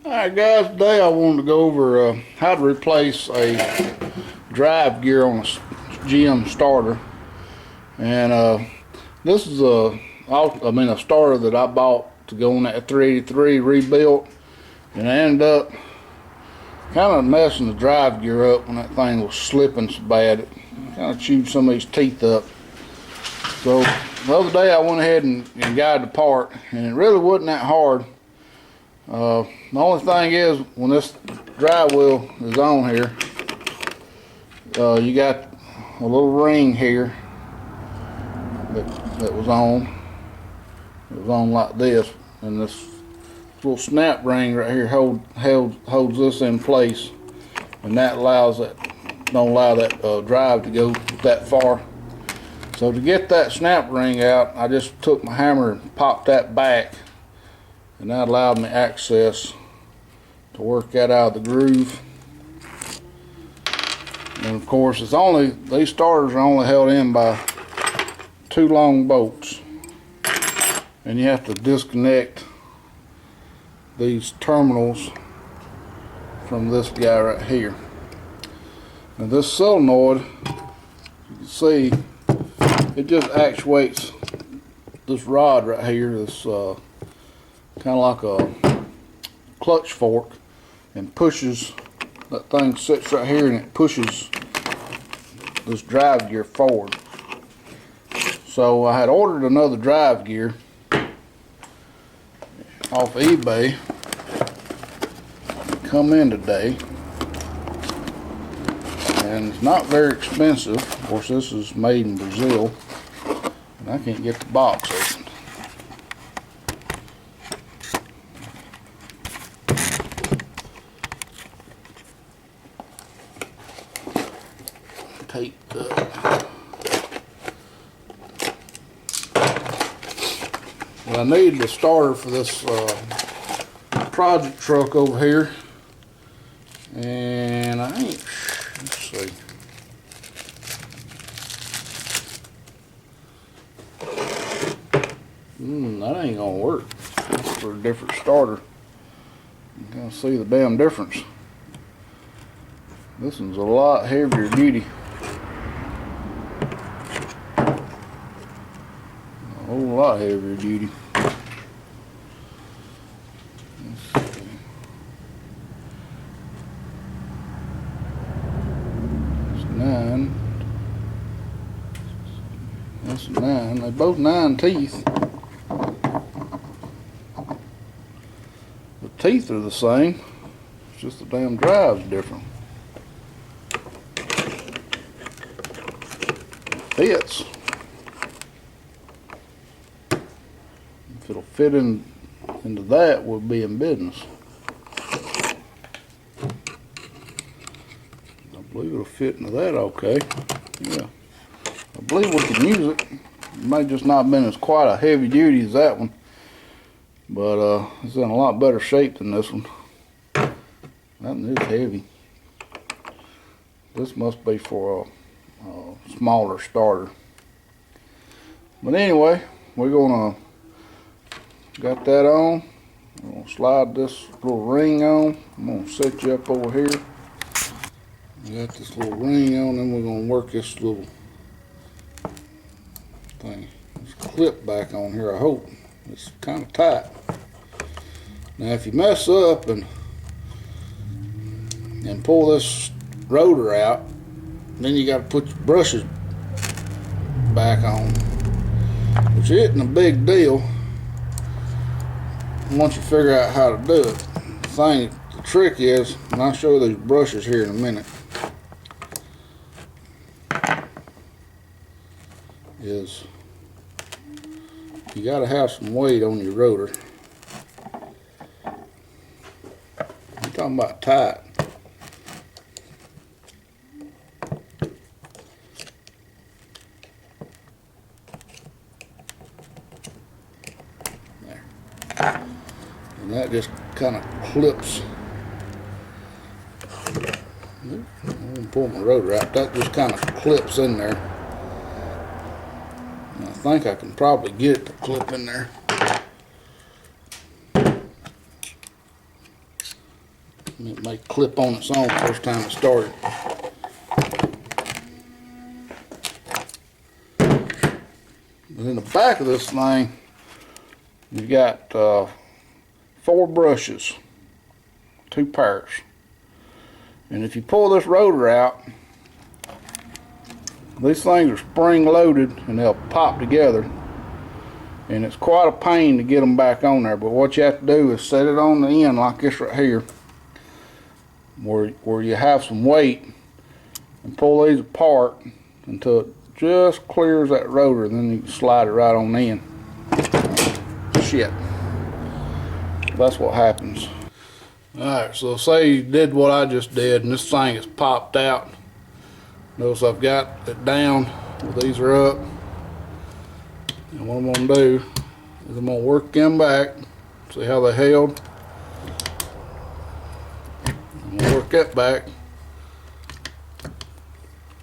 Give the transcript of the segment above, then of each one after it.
Alright guys, today I wanted to go over how to replace a drive gear on a GM starter. And this is a starter that I bought to go on that 383 rebuilt, and I ended up kind of messing the drive gear up when that thing was slipping so bad. It kind of chewed some of these teeth up. So the other day I went ahead and got it apart, and it really wasn't that hard. The only thing is, when this drive wheel is on here, you got a little ring here that was on. It was on like this, and this little snap ring right here holds this in place, and that don't allow that drive to go that far. So to get that snap ring out, I just took my hammer and popped that back, and that allowed me access to work that out of the groove. And of course, these starters are only held in by 2 long bolts, and you have to disconnect these terminals from this guy right here. Now this solenoid, you can see, it just actuates this rod right here, this kind of like a clutch fork, and pushes, that thing sits right here and it pushes this drive gear forward. So I had ordered another drive gear off eBay. Come in today, and it's not very expensive. Of course, this is made in Brazil, and I can't get the box open. Taped up. Well, I need the starter for this project truck over here, and I ain't, let's see. That ain't gonna work. That's for a different starter. You can see the damn difference. This one's a lot heavier duty. A whole lot heavier duty. Let's see. That's 9. That's 9. They're both 9 teeth. The teeth are the same. It's just the damn drive's different. It fits. If it'll fit into that, we'll be in business. I believe it'll fit into that okay. Yeah. I believe we can use it. It may just not have been as quite a heavy duty as that one, but it's in a lot better shape than this one. That one is heavy. This must be for a smaller starter. But anyway, we're gonna got that on. I'm gonna slide this little ring on. I'm gonna set you up over here. We got this little ring on, and we're gonna work this little thing. This clip back on here, I hope. It's kind of tight. Now if you mess up and pull this rotor out, then you got to put your brushes back on, which isn't a big deal once you figure out how to do it. The trick is, and I'll show you these brushes here in a minute, is you got to have some weight on your rotor. I'm talking about tight. There. And that just kind of clips. I'm gonna pull my rotor out. That just kind of clips in there. And I think I can probably get it to clip in there. It may clip on its own first time it started. And in the back of this thing, you've got 4 brushes, 2 pairs. And if you pull this rotor out, these things are spring loaded and they'll pop together. And it's quite a pain to get them back on there, but what you have to do is set it on the end like this right here, where you have some weight, and pull these apart until it just clears that rotor, then you can slide it right on in. Shit. That's what happens. Alright, so say you did what I just did and this thing is popped out. Notice I've got it down, these are up. And what I'm going to do is I'm going to work them back, see how they held. I'm going to work that back,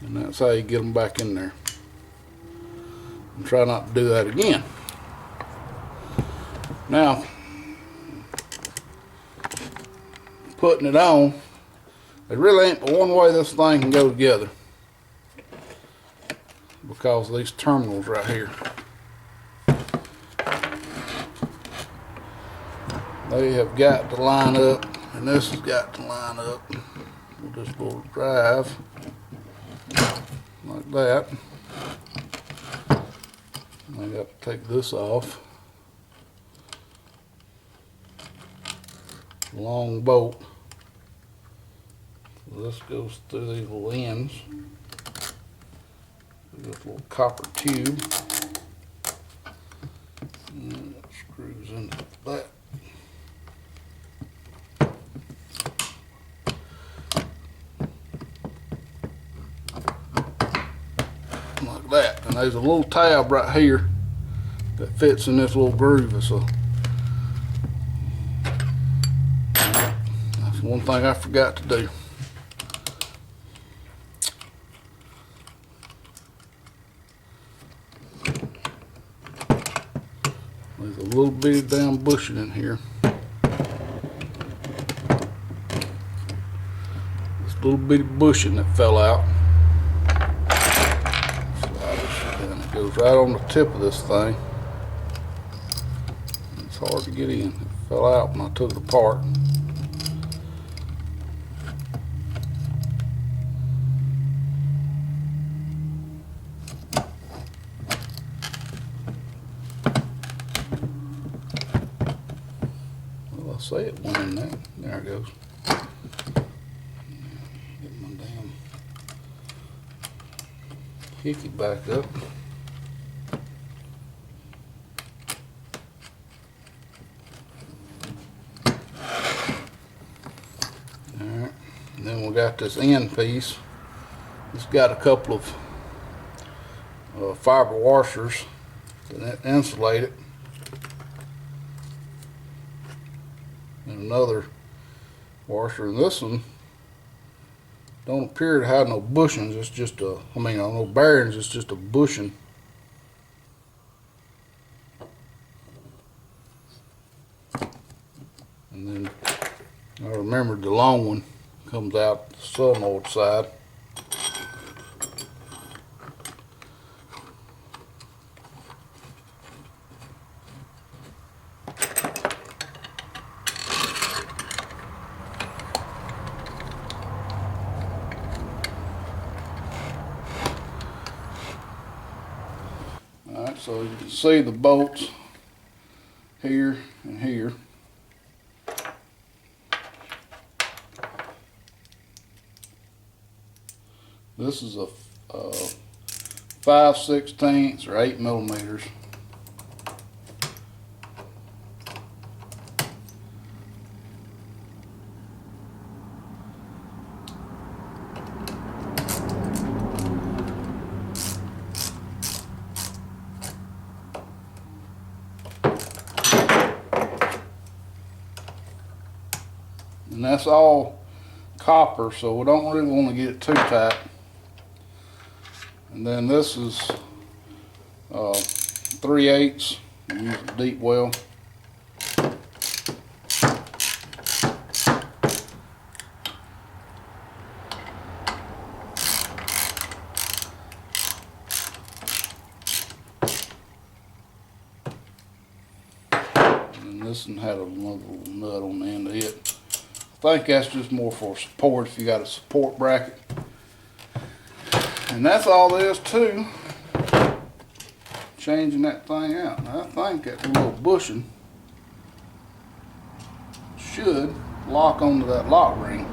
and that's how you get them back in there. And try not to do that again. Now, putting it on, there really ain't but one way this thing can go together, because of these terminals right here. They have got to line up, and this has got to line up with this little drive like that. I got to take this off. Long bolt. So this goes through these little ends. This little copper tube. And it screws into that. Like that. And there's a little tab right here that fits in this little groove. So that's one thing I forgot to do. There's a little bitty damn bushing in here. This little bitty bushing that fell out. And it goes right on the tip of this thing. It's hard to get in. It fell out when I took it apart. Well, I say it went in there. There it goes. Get my damn hickey back up. Alright, and then we got this end piece. It's got a couple of fiber washers that insulate it, and another washer. And this one don't appear to have no bushings. It's just a, no bearings. It's just a bushing. And then I remembered the long one comes out the solenoid side. Alright, so you can see the bolts here and here. This is a 5/16 or 8 millimeters. And that's all copper, so we don't really want to get it too tight. And then this is 3/8, use a deep well. and this one had another little nut on the end of it. I think that's just more for support if you got a support bracket. And that's all there is to changing that thing out. Now, I think that little bushing should lock onto that lock ring.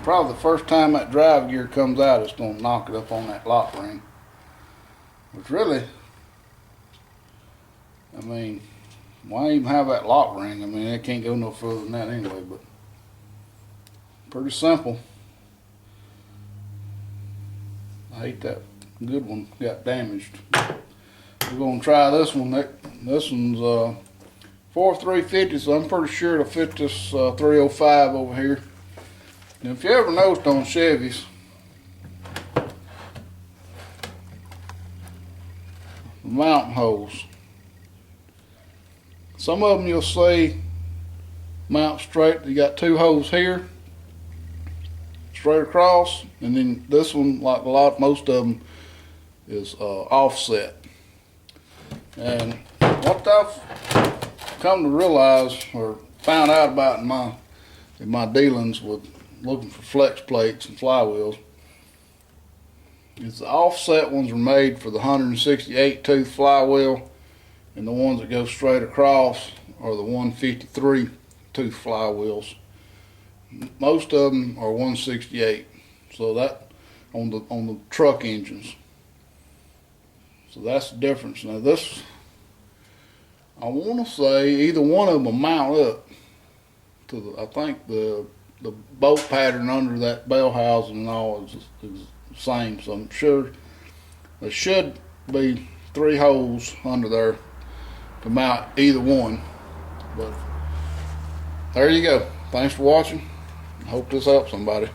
Probably the first time that drive gear comes out, it's going to knock it up on that lock ring. Which really, I mean, why even have that lock ring? I mean, it can't go no further than that anyway, but pretty simple. I hate that good one got damaged. We're going to try this one. This one's 4350, so I'm pretty sure it'll fit this 305 over here. And if you ever noticed on Chevys, the mounting holes, some of them you'll see mount straight. You got two holes here, straight across, and then this one, like most of them, is offset. And what I've come to realize or found out about in my dealings with looking for flex plates and flywheels is the offset ones are made for the 168 tooth flywheel, and the ones that go straight across are the 153 tooth flywheels. Most of them are 168, so that on the truck engines. So that's the difference. Now this, I want to say either one of them will mount up to the, I think the bolt pattern under that bell housing and all is the same. So I'm sure there should be 3 holes under there to mount either one. But there you go. Thanks for watching. I hope this helps somebody.